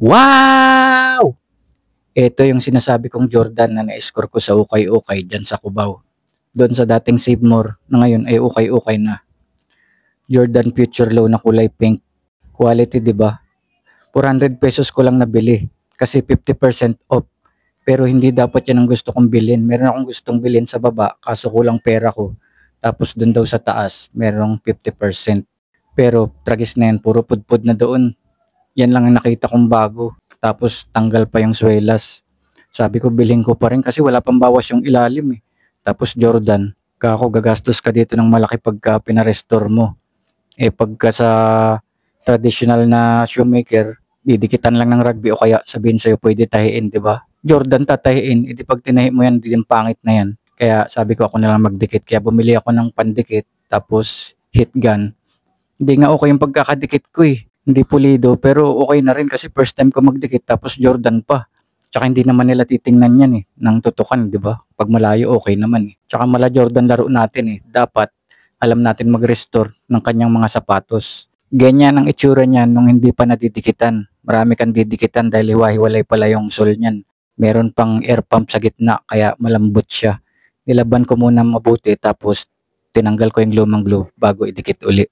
Wow! Ito yung sinasabi kong Jordan na na-score ko sa ukay-ukay dyan sa Cubao. Doon sa dating Save More na ngayon ay ukay-ukay na. Jordan Future Low na kulay pink. Quality, 'di ba? 400 pesos ko lang nabili kasi 50% off. Pero hindi dapat yan ang gusto kong bilhin. Meron akong gustong bilhin sa baba kaso kulang pera ko. Tapos doon daw sa taas, merong 50%. Pero tragis na yan, puro pudpud na doon. Yan lang ang nakita kong bago. Tapos tanggal pa yung swelas. Sabi ko bilhin ko pa rin kasi wala pang bawas yung ilalim eh. Tapos Jordan, kako gagastos ka dito ng malaki pagka pinarestore mo. Eh pagka sa traditional na shoemaker, didikitan lang ng rugby o kaya sabihin sa'yo pwede tahiin, di ba? Jordan tatahiin, edi pag tinahi mo yan, di din pangit na yan. Kaya sabi ko ako na lang magdikit. Kaya bumili ako ng pandikit, tapos heat gun. Hindi nga okay yung pagkakadikit ko eh. Hindi pulido, pero okay na rin kasi first time ko magdikit, tapos Jordan pa. Tsaka hindi naman nila titingnan yan eh, ng tutukan, di ba? Pag malayo, okay naman eh. Tsaka mala Jordan laro natin eh. Dapat alam natin mag-restore ng kanyang mga sapatos. Ganyan ang itsura niyan nung hindi pa nadidikitan. Marami kang didikitan dahil hiwa-hiwalay pala yung sole niyan. Meron pang air pump sa gitna kaya malambot siya. Nilaban ko muna mabuti tapos tinanggal ko yung lumang glue bago idikit uli.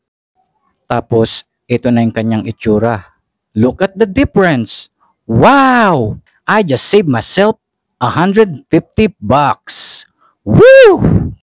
Tapos ito na yung kanyang itsura. Look at the difference! Wow! I just saved myself $150. Woo!